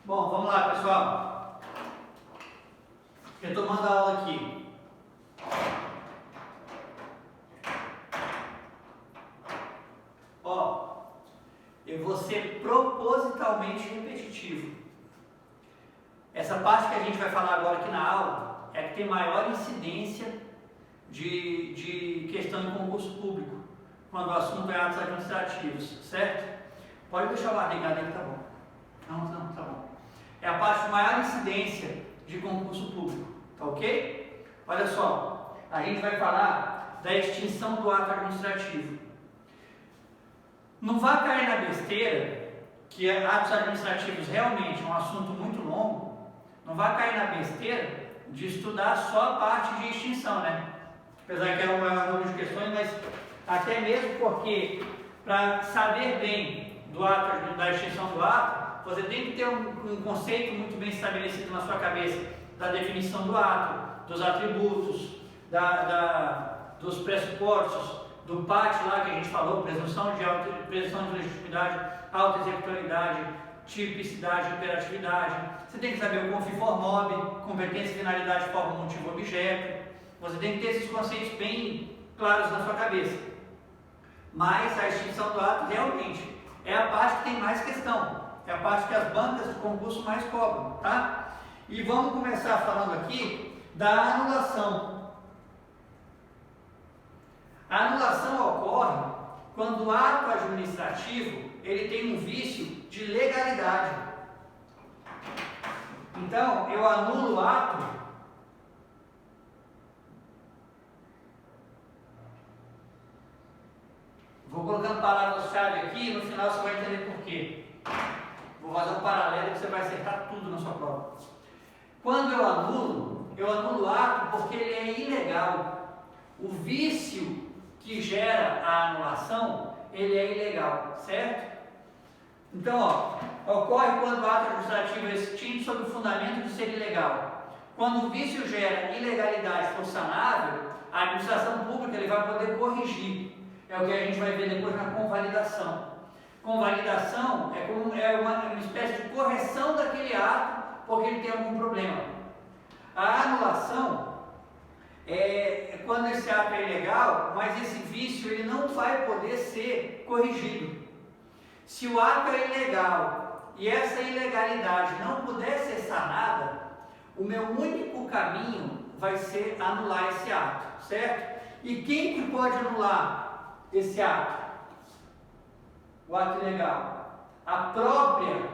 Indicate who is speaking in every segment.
Speaker 1: Bom, vamos lá, pessoal. Retomando a aula aqui. Ó, eu vou ser propositalmente repetitivo. Essa parte que a gente vai falar agora aqui na aula é que tem maior incidência de questão em concurso público, quando o assunto é atos administrativos, certo? Pode deixar o ar ligado aí que tá bom. Não, tá bom. É a parte de maior incidência de concurso público, tá ok? Olha só, a gente vai falar da extinção do ato administrativo. Não vá cair na besteira, que atos administrativos realmente é um assunto muito longo, não vá cair na besteira de estudar só a parte de extinção, né? Apesar que é um maior número de questões, mas até mesmo porque, para saber bem do ato, da extinção do ato, você tem que ter um conceito muito bem estabelecido na sua cabeça da definição do ato, dos atributos, dos pressupostos, do PAT lá que a gente falou, presunção de legitimidade, auto-executoriedade, tipicidade e imperatividade. Você tem que saber o confifor mob, competência, finalidade, forma, motivo, objeto. Você tem que ter esses conceitos bem claros na sua cabeça. Mas a extinção do ato realmente é a parte que tem mais questão. É a parte que as bancas de concurso mais cobram, tá? E vamos começar falando aqui da anulação. A anulação ocorre quando o ato administrativo ele tem um vício de legalidade. Então, eu anulo o ato vou colocando palavras-chave aqui e no final você vai entender por quê. Vou fazer um paralelo que você vai acertar tudo na sua prova. Quando eu anulo o ato porque ele é ilegal. O vício que gera a anulação, ele é ilegal, certo? Então, ocorre quando o ato administrativo é extinto sob o fundamento de ser ilegal. Quando o vício gera ilegalidade for sanável, a administração pública ele vai poder corrigir. É o que a gente vai ver depois na convalidação. Convalidação é uma espécie de correção daquele ato porque ele tem algum problema. A anulação é quando esse ato é ilegal, mas esse vício ele não vai poder ser corrigido. Se o ato é ilegal e essa ilegalidade não puder ser sanada, o meu único caminho vai ser anular esse ato, certo? E quem que pode anular esse ato? O ato ilegal. A própria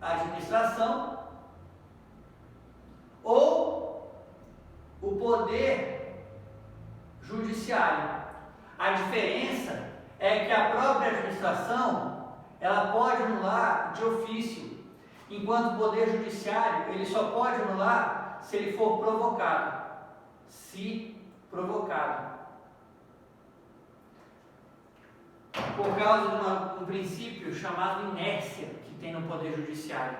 Speaker 1: administração ou o poder judiciário. A diferença é que a própria administração ela pode anular de ofício, enquanto o poder judiciário ele só pode anular se ele for provocado. Se provocado. Por causa de um princípio chamado inércia que tem no poder judiciário.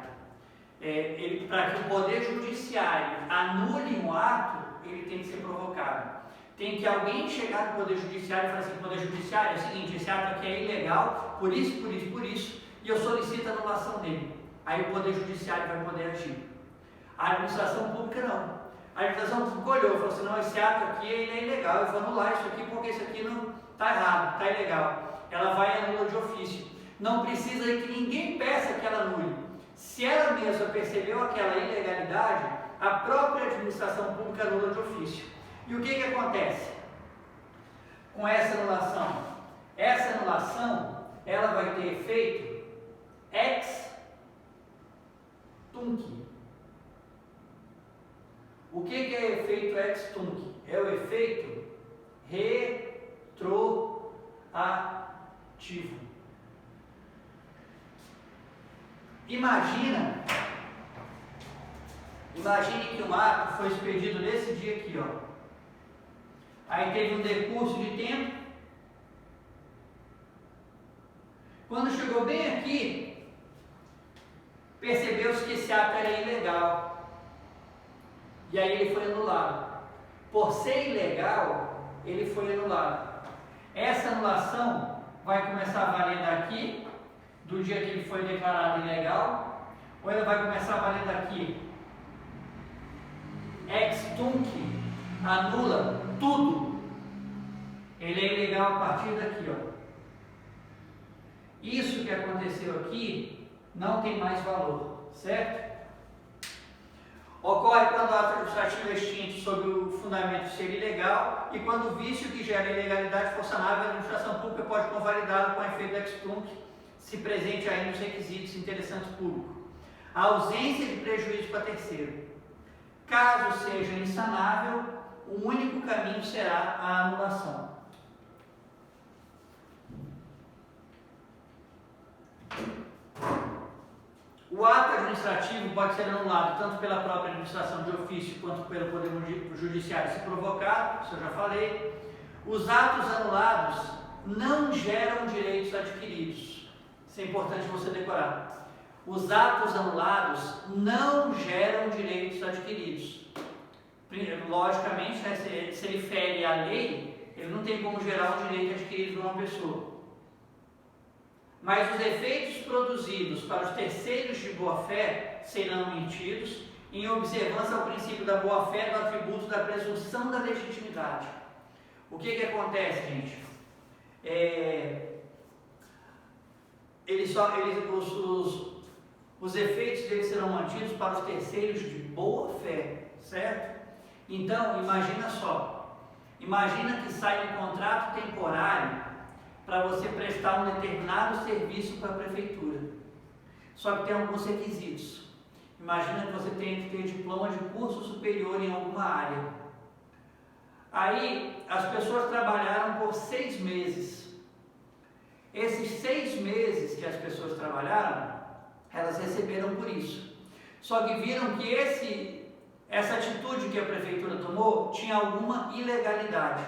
Speaker 1: Para que o poder judiciário anule um ato, ele tem que ser provocado. Tem que alguém chegar no poder judiciário e falar assim: poder judiciário, é o seguinte, esse ato aqui é ilegal, por isso, e eu solicito a anulação dele. Aí o poder judiciário vai poder agir. A administração pública não. A administração pública olhou e falou assim: não, esse ato aqui ele é ilegal, eu vou anular isso aqui porque isso aqui não está errado, está ilegal. Ela vai e anula de ofício. Não precisa que ninguém peça que ela anule. Se ela mesma percebeu aquela ilegalidade, a própria administração pública anula de ofício. E o que acontece com essa anulação? Essa anulação, ela vai ter efeito ex tunc. O que é efeito ex tunc? É o efeito retroativo. Imagine que um ato foi expedido nesse dia aqui, ó. Aí teve um decurso de tempo. Quando chegou bem aqui, percebeu-se que esse ato era ilegal. E aí ele foi anulado. Por ser ilegal, ele foi anulado. Essa anulação vai começar a valer daqui do dia que ele foi declarado ilegal, ou ele vai começar a valer daqui? Ex tunc anula tudo. Ele é ilegal a partir daqui, ó. Isso que aconteceu aqui não tem mais valor, certo? Ocorre quando o ato administrativo é extinto sob o fundamento de ser ilegal e quando o vício que gera ilegalidade for sanável, a administração pública pode convalidá-lo com efeito ex tunc, se presente ainda os requisitos interessantes públicos. A ausência de prejuízo para terceiro. Caso seja insanável, o único caminho será a anulação. O ato administrativo pode ser anulado tanto pela própria administração de ofício quanto pelo Poder Judiciário se provocado, isso eu já falei. Os atos anulados não geram direitos adquiridos. Isso é importante você decorar. Os atos anulados não geram direitos adquiridos. Logicamente, né, se ele fere a lei, ele não tem como gerar um direito adquirido para uma pessoa. Mas os efeitos produzidos para os terceiros de boa-fé serão emitidos em observância ao princípio da boa-fé do atributo da presunção da legitimidade. O que acontece, gente? Os efeitos deles serão mantidos para os terceiros de boa-fé, certo? Então, imagina só. Imagina que sai um contrato temporário para você prestar um determinado serviço para a prefeitura. Só que tem alguns requisitos. Imagina que você tem que ter diploma de curso superior em alguma área. Aí, as pessoas trabalharam por 6 meses. Esses 6 meses que as pessoas trabalharam, elas receberam por isso. Só que viram que essa atitude que a prefeitura tomou tinha alguma ilegalidade.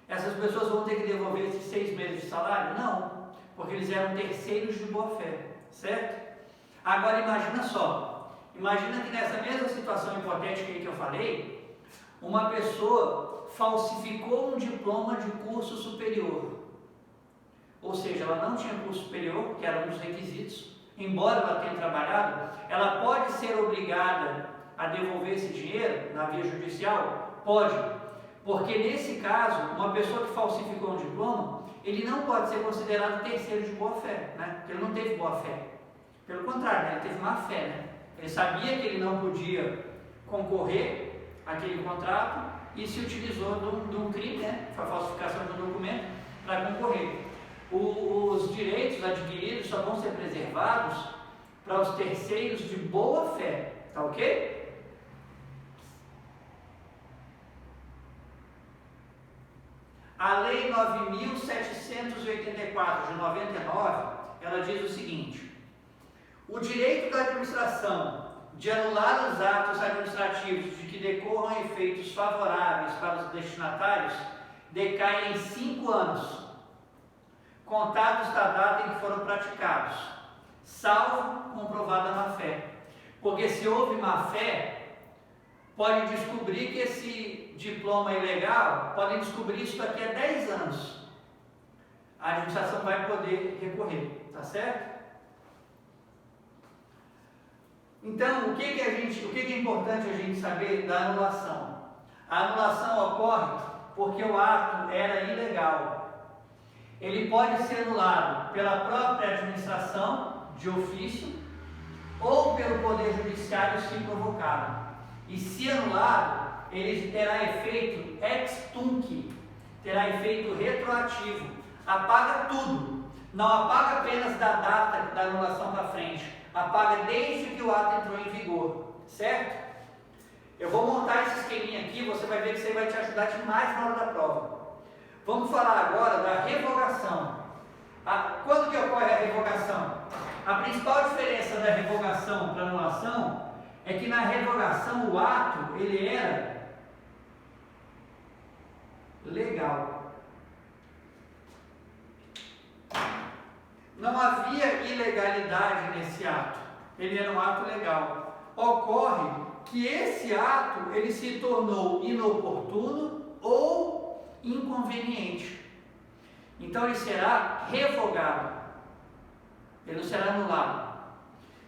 Speaker 1: Essas pessoas vão ter que devolver esses 6 meses de salário? Não, porque eles eram terceiros de boa-fé, certo? Agora imagina só, imagina que nessa mesma situação hipotética aí que eu falei, uma pessoa falsificou um diploma de curso superior, ou seja, ela não tinha curso superior, que era um dos requisitos, embora ela tenha trabalhado, ela pode ser obrigada a devolver esse dinheiro na via judicial? Pode. Porque nesse caso, uma pessoa que falsificou um diploma, ele não pode ser considerado terceiro de boa-fé, né? Porque ele não teve boa-fé. Pelo contrário, né? Ele teve má-fé, né? Ele sabia que ele não podia concorrer àquele contrato e se utilizou de um crime, né? Foi a falsificação de um documento para concorrer. Os direitos adquiridos só vão ser preservados para os terceiros de boa-fé, tá ok? A Lei 9.784 de 99, ela diz o seguinte: o direito da administração de anular os atos administrativos de que decorram efeitos favoráveis para os destinatários decai em 5 anos, contados da data em que foram praticados, salvo comprovada má-fé. Porque se houve má-fé, pode descobrir que esse diploma é ilegal, podem descobrir isso daqui a 10 anos. A administração vai poder recorrer, tá certo? Então, o que é importante a gente saber da anulação? A anulação ocorre porque o ato era ilegal. Ele pode ser anulado pela própria administração de ofício ou pelo Poder Judiciário se provocado. E se anulado, ele terá efeito ex tunc, terá efeito retroativo, apaga tudo, não apaga apenas da data da anulação para frente, apaga desde que o ato entrou em vigor, certo? Eu vou montar esse esqueminha aqui, você vai ver que isso aí vai te ajudar demais na hora da prova. Vamos falar agora da revogação. Quando que ocorre a revogação? A principal diferença da revogação para anulação é que na revogação o ato ele era legal. Não havia ilegalidade nesse ato. Ele era um ato legal. Ocorre que esse ato ele se tornou inoportuno ou inconveniente. Então ele será revogado. ele não será anulado.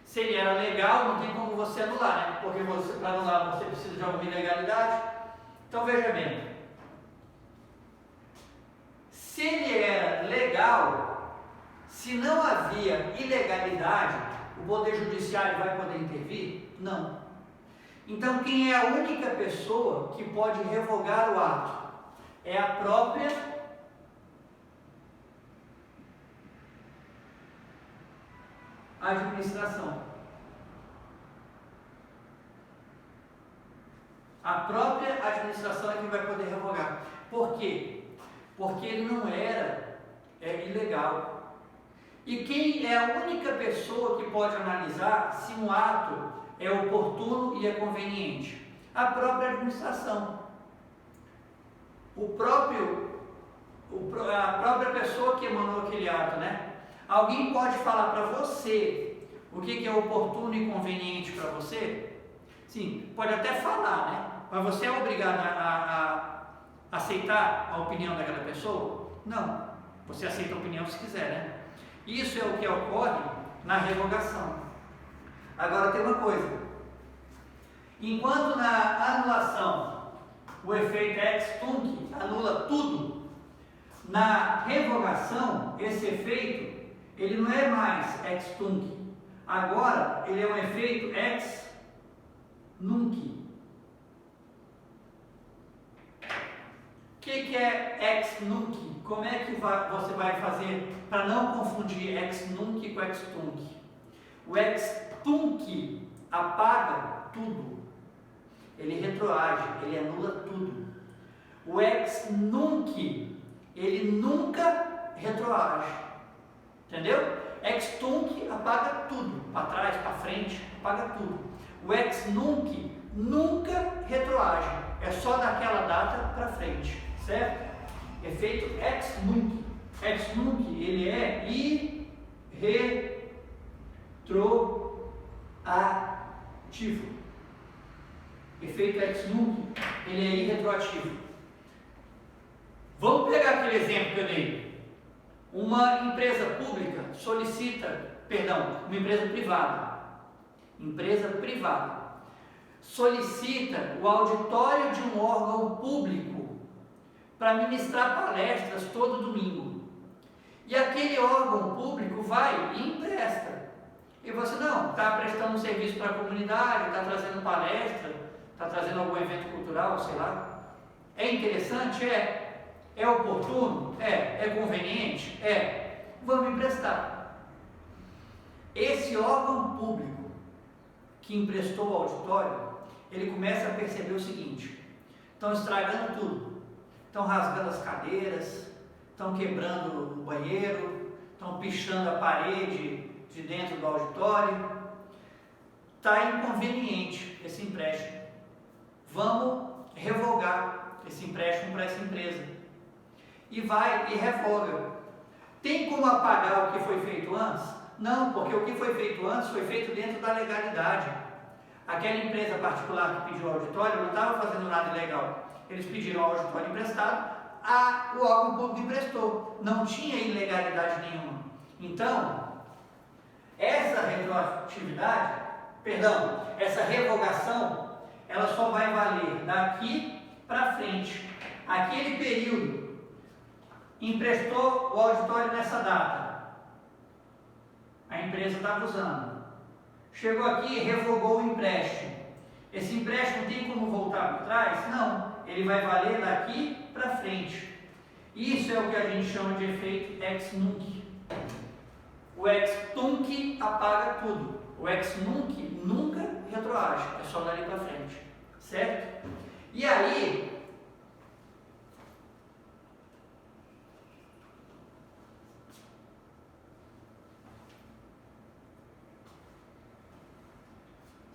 Speaker 1: Se ele era legal, não tem como você anular, né? Porque para anular você precisa de alguma ilegalidade. Então veja bem, se ele era legal, se não havia ilegalidade, o Poder Judiciário vai poder intervir? Não. Então quem é a única pessoa que pode revogar o ato? É a própria administração. A própria administração é que vai poder revogar. Por quê? Porque ele não era ilegal. E quem é a única pessoa que pode analisar se um ato é oportuno e é conveniente? A própria administração. A própria pessoa que emanou aquele ato, né? Alguém pode falar para você o que é oportuno e conveniente para você? Sim, pode até falar, né? Mas você é obrigado a aceitar a opinião daquela pessoa? Não. Você aceita a opinião se quiser, né? Isso é o que ocorre na revogação. Agora tem uma coisa. Enquanto na anulação o efeito ex tunc anula tudo, na revogação esse efeito ele não é mais ex tunc. Agora ele é um efeito ex nunc. O que é ex nunc? Como é que você vai fazer para não confundir ex nunc com ex tunc? O ex tunc apaga tudo, ele retroage, ele anula tudo. O ex nunc, ele nunca retroage, entendeu? Ex tunc apaga tudo, para trás, para frente, apaga tudo. O ex nunc nunca retroage, é só daquela data para frente, certo? Efeito ex nunc. Ex nunc, ele é irretroativo. Efeito ex nunc, ele é irretroativo. Vamos pegar aquele exemplo que eu dei. Uma empresa pública uma empresa privada solicita o auditório de um órgão público para ministrar palestras todo domingo. E aquele órgão público vai e empresta. E você não, está prestando um serviço para a comunidade, está trazendo palestra, está trazendo algum evento cultural, sei lá. É interessante? É oportuno? É conveniente? Vamos emprestar. Esse órgão público que emprestou o auditório, ele começa a perceber o seguinte: estão estragando tudo, estão rasgando as cadeiras, estão quebrando o banheiro, estão pichando a parede de dentro do auditório, está inconveniente esse empréstimo. Vamos revogar esse empréstimo para essa empresa. E vai e revoga. Tem como apagar o que foi feito antes? Não, porque o que foi feito antes foi feito dentro da legalidade. Aquela empresa particular que pediu o auditório não estava fazendo nada ilegal. Eles pediram o auditório emprestado, o órgão público emprestou. Não tinha ilegalidade nenhuma. Então, essa revogação, ela só vai valer daqui para frente. Aquele período emprestou o auditório nessa data, a empresa estava usando, chegou aqui e revogou o empréstimo. Esse empréstimo tem como voltar para trás? Não, ele vai valer daqui para frente. Isso é o que a gente chama de efeito ex nunc. O ex tunc apaga tudo, o ex nunc nunca retroage, é só dali para frente, certo? E aí,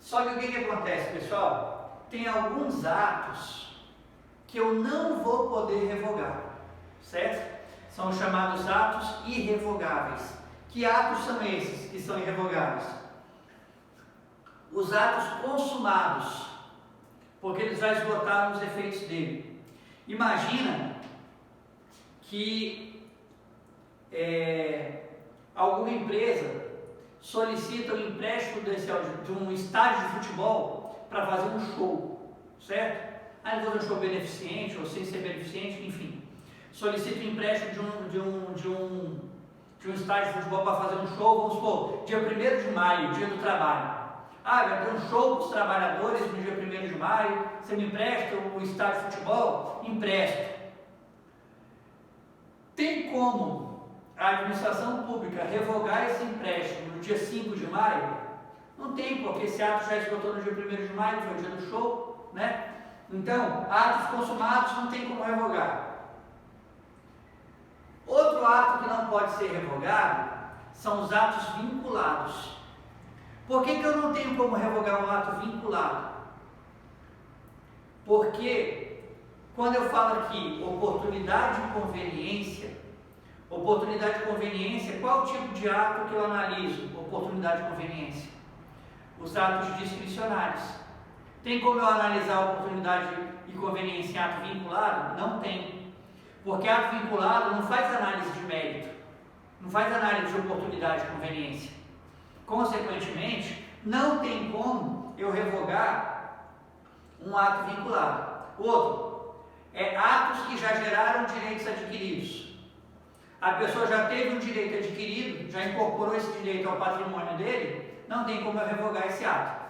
Speaker 1: só que o que acontece, pessoal? Tem alguns atos que eu não vou poder revogar, certo? São chamados atos irrevogáveis. Que atos são esses que são irrevogáveis? Os atos consumados, porque eles já esgotaram os efeitos dele. Imagina que alguma empresa solicita o empréstimo de um estádio de futebol para fazer um show, certo? Aí ele vai fazer um show beneficente ou sem ser beneficente, enfim. Solicita o empréstimo de um estádio de futebol para fazer um show, vamos supor, dia 1º de maio, dia do trabalho. Ah, vai ter um show para os trabalhadores no dia 1º de maio, você me empresta o estádio de futebol? Empresto. Tem como a administração pública revogar esse empréstimo no dia 5 de maio? Não tem, porque esse ato já esgotou no dia 1º de maio, que foi o dia do show, né? Então, atos consumados não tem como revogar. Outro ato que não pode ser revogado são os atos vinculados. Por que eu não tenho como revogar um ato vinculado? Porque quando eu falo aqui oportunidade e conveniência, qual o tipo de ato que eu analiso? Oportunidade e conveniência. Os atos discricionários. Tem como eu analisar oportunidade e conveniência em ato vinculado? Não tem. Porque ato vinculado não faz análise de mérito, não faz análise de oportunidade e conveniência. Consequentemente, não tem como eu revogar um ato vinculado. Outro, atos que já geraram direitos adquiridos. A pessoa já teve um direito adquirido, já incorporou esse direito ao patrimônio dele, não tem como eu revogar esse ato.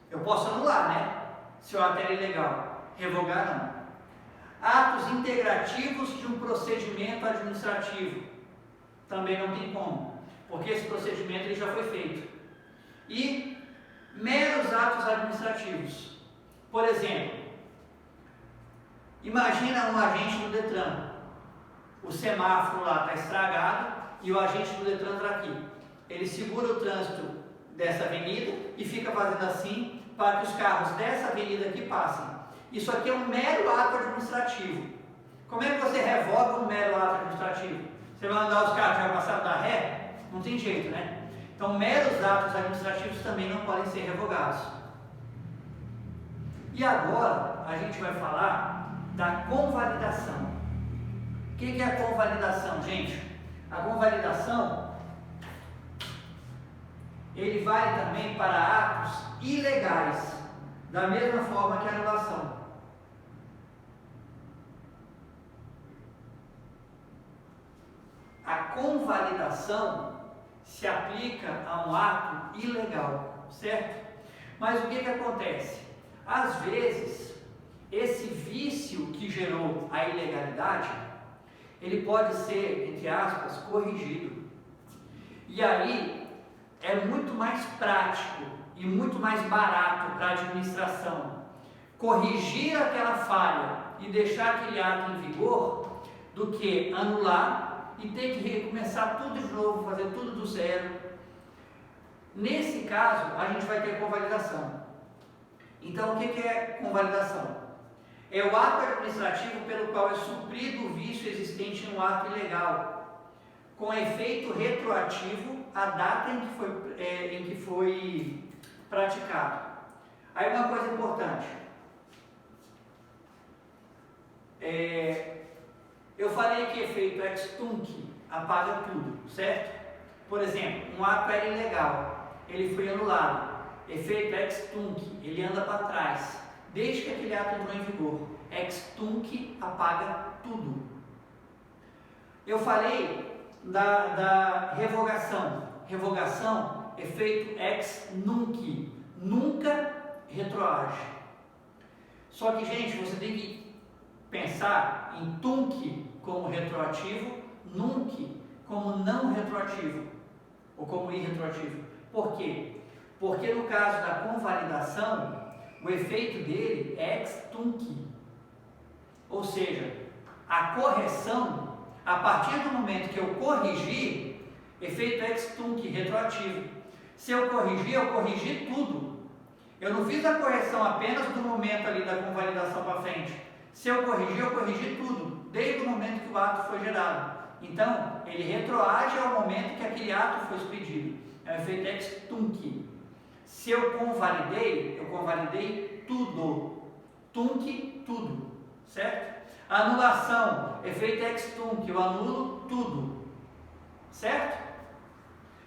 Speaker 1: Eu posso anular, né? Se o ato é ilegal. Revogar, não. Atos integrativos de um procedimento administrativo. Também não tem como, porque esse procedimento ele já foi feito. E meros atos administrativos. Por exemplo, imagina um agente do Detran. O semáforo lá está estragado e o agente do Detran está aqui. Ele segura o trânsito dessa avenida e fica fazendo assim para que os carros dessa avenida aqui passem. Isso aqui é um mero ato administrativo. Como é que você revoga um mero ato administrativo? Você vai mandar os carros já passar da ré? Não tem jeito, né? Então, meros atos administrativos também não podem ser revogados. E agora, a gente vai falar da convalidação. O que é a convalidação, gente? A convalidação, ele vale também para atos ilegais, da mesma forma que a anulação. A convalidação se aplica a um ato ilegal, certo? Mas o que acontece? Às vezes, esse vício que gerou a ilegalidade, ele pode ser, entre aspas, corrigido. E aí, é muito mais prático e muito mais barato para a administração corrigir aquela falha e deixar aquele ato em vigor do que anular e ter que recomeçar tudo de novo, fazer tudo do zero. Nesse caso, a gente vai ter convalidação. Então, o que é convalidação? É o ato administrativo pelo qual é suprido o vício existente no ato ilegal, com efeito retroativo à data em que foi praticado. Aí uma coisa importante. Eu falei que efeito ex tunc apaga tudo, certo? Por exemplo, um ato era ilegal, ele foi anulado. Efeito ex tunc, ele anda para trás, desde que aquele ato entrou em vigor. Ex tunc apaga tudo. Eu falei da revogação. Revogação, efeito ex nunc, nunca retroage. Só que, gente, você tem que pensar em tunc como retroativo, nunc como não retroativo, ou como irretroativo. Por quê? Porque no caso da convalidação, o efeito dele é ex tunc. Ou seja, a correção, a partir do momento que eu corrigi, efeito ex tunc, retroativo. Se eu corrigi tudo. Eu não fiz a correção apenas do momento ali da convalidação para frente. Se eu corrigi tudo, desde o momento que o ato foi gerado. Então, ele retroage ao momento que aquele ato foi expedido. É o efeito ex tunc. Se eu convalidei tudo. Tunc, tudo. Certo? Anulação, efeito ex tunc, eu anulo tudo. Certo?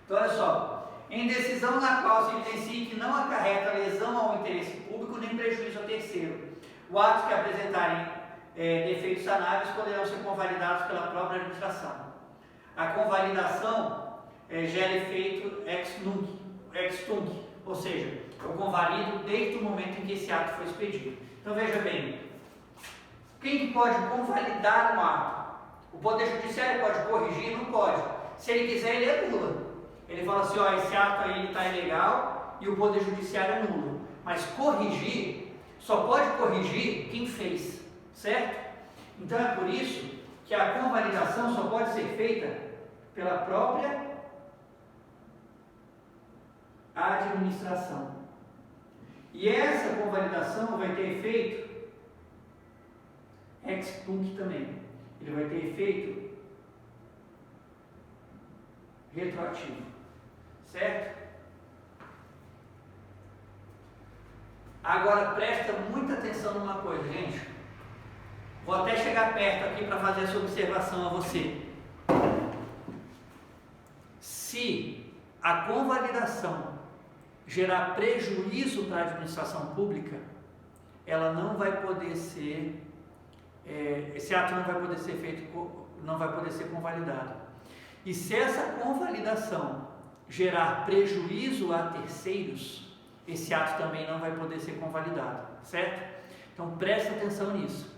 Speaker 1: Então, olha só. em decisão na qual se evidencie que não acarreta lesão ao interesse público nem prejuízo a terceiro. Os atos que apresentarem defeitos sanáveis poderão ser convalidados pela própria administração. A convalidação gera efeito ex tunc, ou seja, eu convalido desde o momento em que esse ato foi expedido. Então veja bem, quem que pode convalidar um ato? O Poder Judiciário pode corrigir? Não pode. Se ele quiser, ele anula. Ele fala assim, ó, esse ato aí está ilegal e o Poder Judiciário anula. Mas corrigir, só pode corrigir quem fez, certo? Então é por isso que a convalidação só pode ser feita pela própria administração. E essa convalidação vai ter efeito ex tunc também. Ele vai ter efeito retroativo, certo? Agora presta muita atenção numa coisa, gente. Vou até chegar perto aqui para fazer essa observação a você. Se a convalidação gerar prejuízo para a administração pública, ela não vai poder ser, esse ato não vai poder ser feito, não vai poder ser convalidado. E se essa convalidação gerar prejuízo a terceiros, esse ato também não vai poder ser convalidado, certo? Então preste atenção nisso.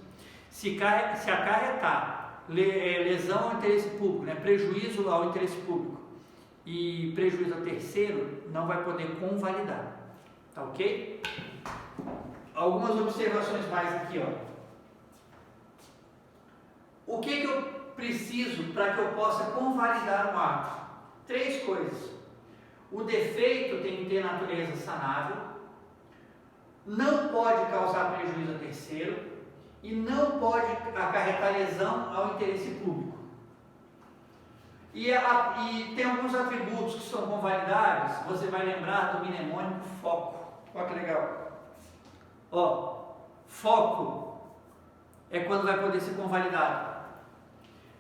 Speaker 1: Se acarretar lesão ao interesse público, né, prejuízo ao interesse público e prejuízo a terceiro, não vai poder convalidar, tá ok? Algumas observações mais aqui, ó. O que eu preciso para que eu possa convalidar um ato? 3 coisas. O defeito tem que ter natureza sanável, não pode causar prejuízo a terceiro e não pode acarretar lesão ao interesse público. E tem alguns atributos que são convalidáveis. Você vai lembrar do mnemônico foco. Olha que legal. Ó, foco é quando vai poder ser convalidado.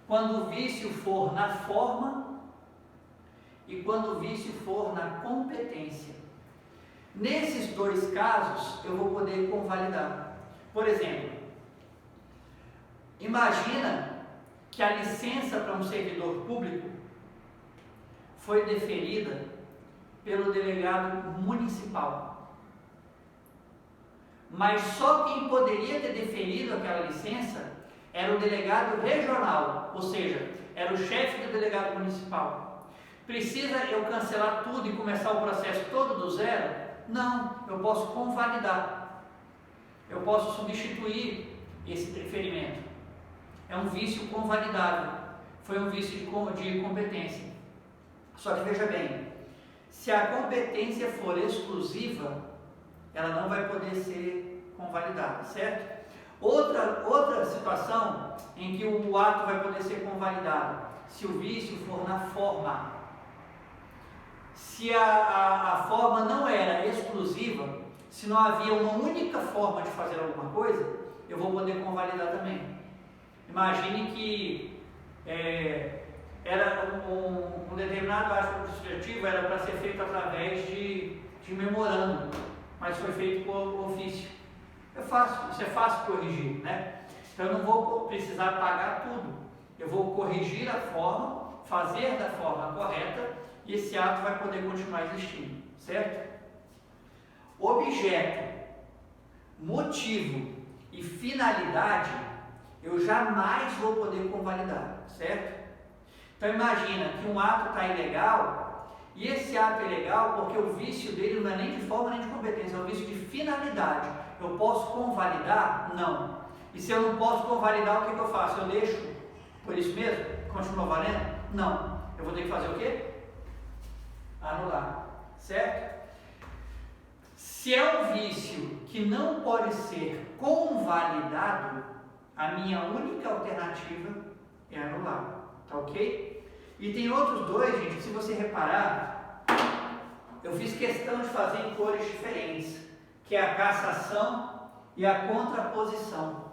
Speaker 1: Quando o vício for na forma e quando o vício for na competência. Nesses 2 casos, eu vou poder convalidar. Por exemplo, imagina que a licença para um servidor público foi deferida pelo delegado municipal. Mas só quem poderia ter deferido aquela licença era o delegado regional, ou seja, era o chefe do delegado municipal. Precisa eu cancelar tudo e começar o processo todo do zero? Não, eu posso convalidar. Eu posso substituir esse deferimento. É um vício convalidável. Foi um vício de competência. Só que veja bem, se a competência for exclusiva, ela não vai poder ser convalidada, certo? Outra situação em que o ato vai poder ser convalidado, se o vício for na forma. Se a forma não era exclusiva, se não havia uma única forma de fazer alguma coisa, eu vou poder convalidar também. Imagine que era um determinado ato administrativo era para ser feito através de memorando, mas foi feito por ofício. Isso é fácil corrigir, né? Então eu não vou precisar pagar tudo. Eu vou corrigir a forma, fazer da forma correta e esse ato vai poder continuar existindo, certo? Objeto, motivo e finalidade eu jamais vou poder convalidar, certo? Então imagina que um ato está ilegal e esse ato é ilegal porque o vício dele não é nem de forma nem de competência, é um vício de finalidade. Eu posso convalidar? Não. E se eu não posso convalidar, o que eu faço? Eu deixo por isso mesmo? Continua valendo? Não. Eu vou ter que fazer o quê? Anular, certo? Se é um vício que não pode ser convalidado, a minha única alternativa é anular, tá ok? E tem outros 2, gente, que se você reparar, eu fiz questão de fazer em cores diferentes, que é a cassação e a contraposição.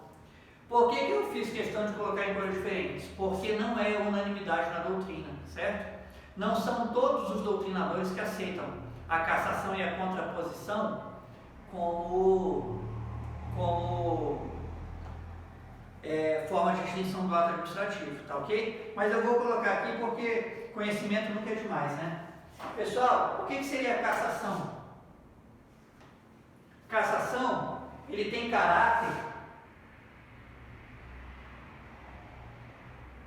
Speaker 1: Por que eu fiz questão de colocar em cores diferentes? Porque não é unanimidade na doutrina, certo? não são todos os doutrinadores que aceitam a cassação e a contraposição como forma de extinção do ato administrativo, tá ok? Mas eu vou colocar aqui porque conhecimento nunca é demais, né? Pessoal, o que seria a cassação? Cassação, ele tem caráter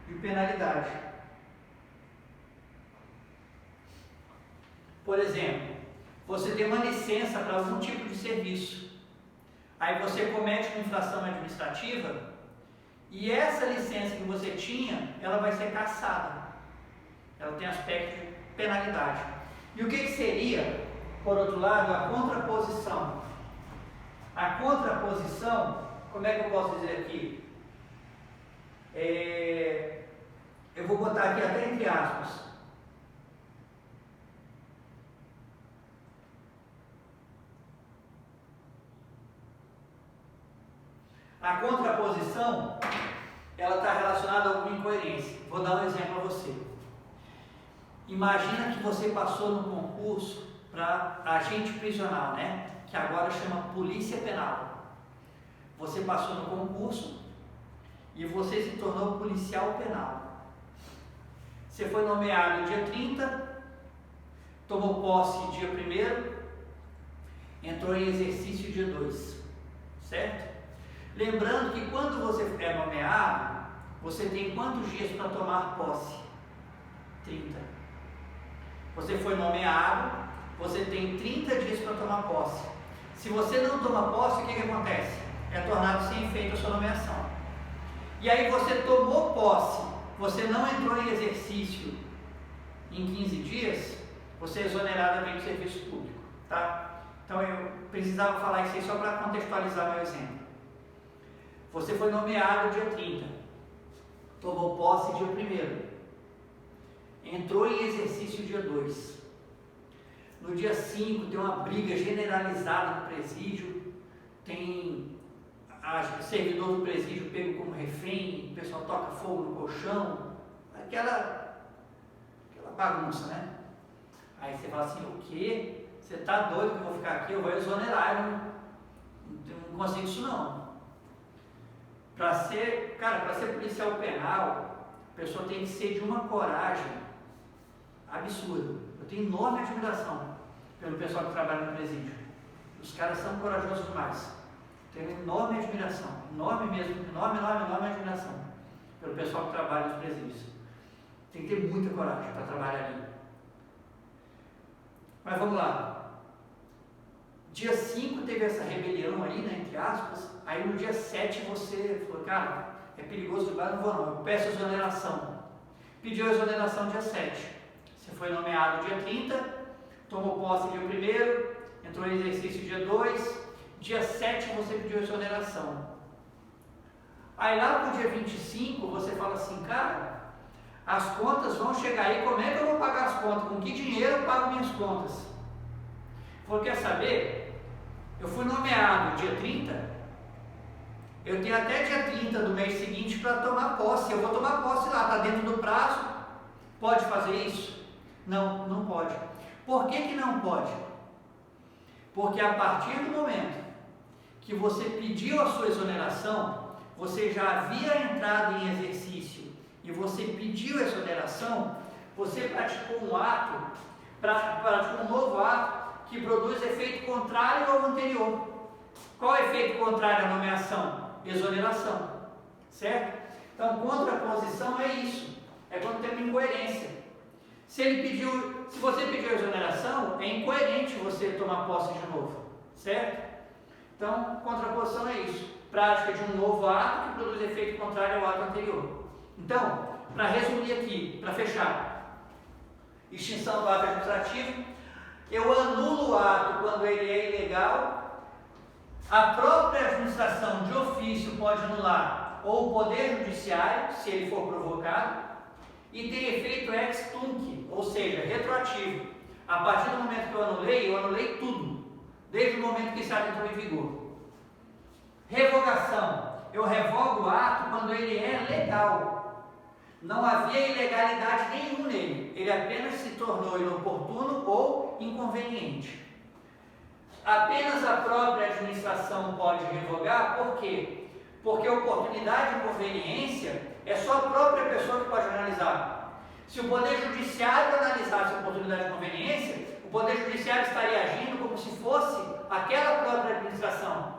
Speaker 1: de penalidade. Por exemplo, você tem uma licença para algum tipo de serviço. Aí você comete uma infração administrativa e essa licença que você tinha, ela vai ser cassada. Ela tem aspecto de penalidade. E o que seria, por outro lado, a contraposição? A contraposição, como é que eu posso dizer aqui? Eu vou botar aqui até entre aspas. A contraposição, ela está relacionada a alguma incoerência. Vou dar um exemplo a você. Imagina que você passou no concurso para agente prisional, né? Que agora chama Polícia Penal. Você passou no concurso e você se tornou policial penal. Você foi nomeado dia 30, tomou posse dia 1º, entrou em exercício dia 2, certo? Lembrando que quando você é nomeado, você tem quantos dias para tomar posse? 30. Você foi nomeado, você tem 30 dias para tomar posse. Se você não toma posse, o que acontece? É tornado sem efeito a sua nomeação. E aí você tomou posse, você não entrou em exercício em 15 dias, você é exonerado do serviço público, tá? Então eu precisava falar isso aí só para contextualizar meu exemplo. Você foi nomeado dia 30, tomou posse dia 1º, entrou em exercício dia 2. No dia 5 tem uma briga generalizada no presídio, tem servidor do presídio pego como refém, o pessoal toca fogo no colchão, aquela bagunça, né? Aí você fala assim, o quê? Você tá doido que eu vou ficar aqui? Eu vou exonerar, eu não consigo isso não. Para ser policial penal, a pessoa tem que ser de uma coragem absurda. Eu tenho enorme admiração pelo pessoal que trabalha no presídio. Os caras são corajosos demais. Tenho enorme admiração, enorme mesmo, enorme admiração pelo pessoal que trabalha nos presídios. Tem que ter muita coragem para trabalhar ali. Mas vamos lá. Dia 5 teve essa rebelião aí, né, entre aspas. Aí no dia 7 você falou, cara, é perigoso demais, não vou não, eu peço exoneração. Pediu a exoneração dia 7. Você foi nomeado dia 30, tomou posse dia 1º, entrou em exercício dia 2, dia 7 você pediu exoneração. Aí lá no dia 25 você fala assim, cara, as contas vão chegar aí, como é que eu vou pagar as contas? Com que dinheiro eu pago minhas contas? Falou, quer saber? Eu fui nomeado dia 30, eu tenho até dia 30 do mês seguinte para tomar posse, eu vou tomar posse lá, está dentro do prazo, pode fazer isso? Não, não pode. Por que não pode? Porque a partir do momento que você pediu a sua exoneração, você já havia entrado em exercício e você pediu a exoneração, você praticou um ato, praticou um novo ato que produz efeito contrário ao anterior. Qual é o efeito contrário à nomeação? Exoneração, certo? Então, contraposição é isso, é quando tem uma incoerência. Se você pediu exoneração, é incoerente você tomar posse de novo, certo? Então, contraposição é isso, prática de um novo ato que produz efeito contrário ao ato anterior. Então, para resumir aqui, para fechar, extinção do ato administrativo, eu anulo o ato quando ele é ilegal. A própria administração de ofício pode anular, ou o Poder Judiciário, se ele for provocado, e tem efeito ex tunc, ou seja, retroativo. A partir do momento que eu anulei tudo, desde o momento que esse ato entrou em vigor. Revogação, eu revogo o ato quando ele é legal. Não havia ilegalidade nenhuma nele, ele apenas se tornou inoportuno ou inconveniente. Apenas a própria administração pode revogar, por quê? Porque oportunidade e inconveniência é só a própria pessoa que pode analisar. Se o Poder Judiciário analisasse a oportunidade e inconveniência, o Poder Judiciário estaria agindo como se fosse aquela própria administração.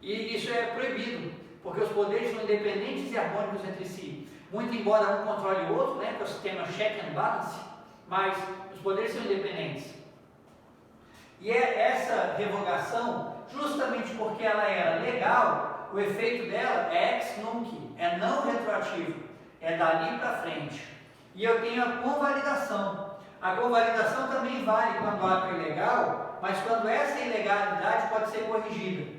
Speaker 1: E isso é proibido, porque os poderes são independentes e harmônicos entre si. Muito embora um controle o outro, que é o sistema check and balance, mas os poderes são independentes. E essa revogação, justamente porque ela era legal, o efeito dela é ex nunc, é não retroativo, é dali para frente. E eu tenho a convalidação. A convalidação também vale quando o ato é ilegal, mas quando essa ilegalidade pode ser corrigida.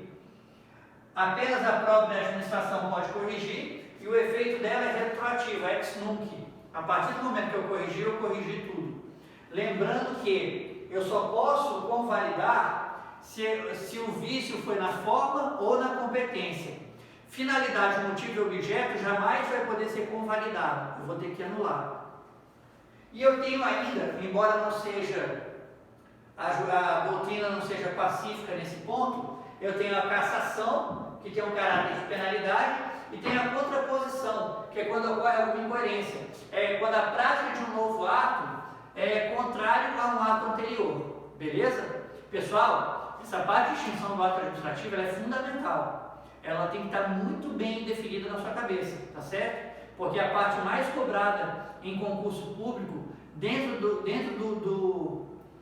Speaker 1: Apenas a própria administração pode corrigir e o efeito dela é retroativo, ex nunc. A partir do momento que eu corrigi tudo. Lembrando que eu só posso convalidar se o vício foi na forma ou na competência. Finalidade, motivo e objeto jamais vai poder ser convalidado. Eu vou ter que anular. E eu tenho ainda, embora não seja, a doutrina não seja pacífica nesse ponto, eu tenho a cassação, que tem um caráter de penalidade, e tenho a contraposição, que é quando ocorre alguma incoerência. É quando a prática de um novo ato é contrário a um ato anterior. Beleza? Pessoal, essa parte de extinção do ato administrativo ela é fundamental. Ela tem que estar muito bem definida na sua cabeça, tá certo? Porque a parte mais cobrada em concurso público, dentro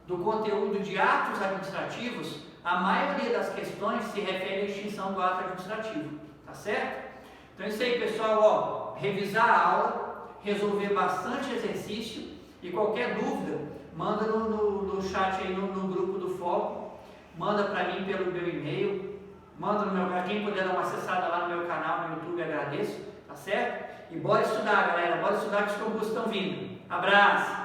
Speaker 1: do conteúdo de atos administrativos, a maioria das questões se refere à extinção do ato administrativo, tá certo? Então é isso aí, pessoal, revisar a aula, resolver bastante exercício e qualquer dúvida, manda no chat aí no grupo do Foco, manda para mim pelo meu e-mail, manda no meu canal, quem puder dar uma acessada lá no meu canal no YouTube, agradeço, tá certo? E bora estudar, galera, bora estudar que os concursos estão vindo. Abraço!